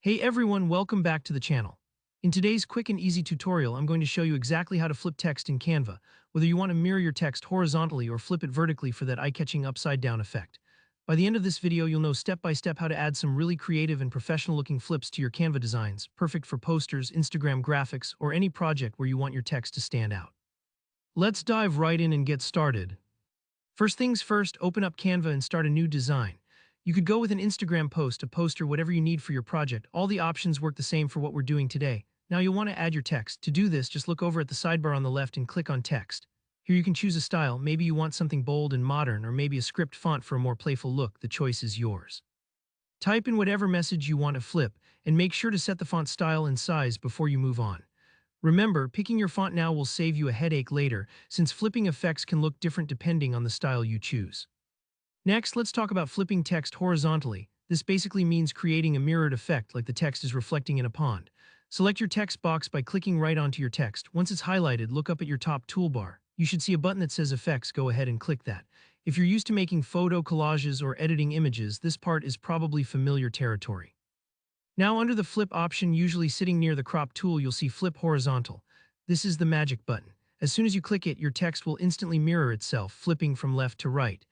Hey everyone, welcome back to the channel. In today's quick and easy tutorial, I'm going to show you exactly how to flip text in Canva, whether you want to mirror your text horizontally or flip it vertically for that eye-catching upside-down effect. By the end of this video, you'll know step-by-step how to add some really creative and professional-looking flips to your Canva designs, perfect for posters, Instagram graphics, or any project where you want your text to stand out. Let's dive right in and get started. First things first, open up Canva and start a new design. You could go with an Instagram post, a poster, whatever you need for your project. All the options work the same for what we're doing today. Now you'll want to add your text. To do this, just look over at the sidebar on the left and click on Text. Here you can choose a style. Maybe you want something bold and modern, or maybe a script font for a more playful look. The choice is yours. Type in whatever message you want to flip, and make sure to set the font style and size before you move on. Remember, picking your font now will save you a headache later, since flipping effects can look different depending on the style you choose. Next, let's talk about flipping text horizontally. This basically means creating a mirrored effect like the text is reflecting in a pond. Select your text box by clicking right onto your text. Once it's highlighted, look up at your top toolbar. You should see a button that says Effects. Go ahead and click that. If you're used to making photo collages or editing images, this part is probably familiar territory. Now under the flip option, usually sitting near the crop tool, you'll see Flip Horizontal. This is the magic button. As soon as you click it, your text will instantly mirror itself, flipping from left to right.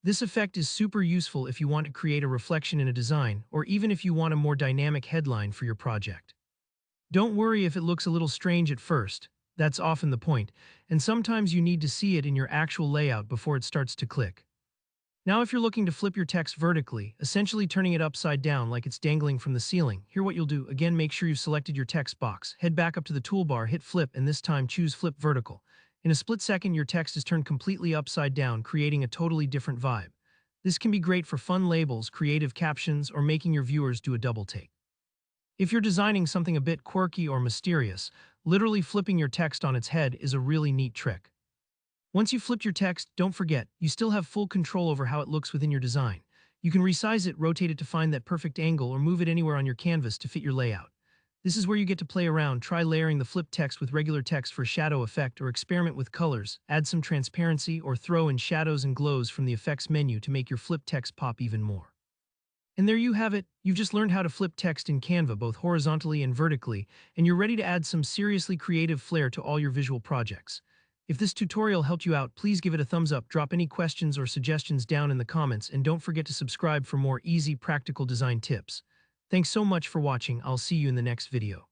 This effect is super useful if you want to create a reflection in a design, or even if you want a more dynamic headline for your project. Don't worry if it looks a little strange at first. That's often the point, and sometimes you need to see it in your actual layout before it starts to click. Now if you're looking to flip your text vertically, essentially turning it upside down like it's dangling from the ceiling, here what you'll do. Again, make sure you've selected your text box. Head back up to the toolbar, hit Flip, and this time choose Flip Vertical. In a split second, your text is turned completely upside down, creating a totally different vibe. This can be great for fun labels, creative captions, or making your viewers do a double take. If you're designing something a bit quirky or mysterious, literally flipping your text on its head is a really neat trick. Once you've flipped your text, don't forget, you still have full control over how it looks within your design. You can resize it, rotate it to find that perfect angle, or move it anywhere on your canvas to fit your layout. This is where you get to play around. Try layering the flipped text with regular text for a shadow effect, or experiment with colors, add some transparency, or throw in shadows and glows from the effects menu to make your flipped text pop even more. And there you have it. You've just learned how to flip text in Canva both horizontally and vertically, and you're ready to add some seriously creative flair to all your visual projects. If this tutorial helped you out, please give it a thumbs up, drop any questions or suggestions down in the comments, and don't forget to subscribe for more easy, practical design tips. Thanks so much for watching. I'll see you in the next video.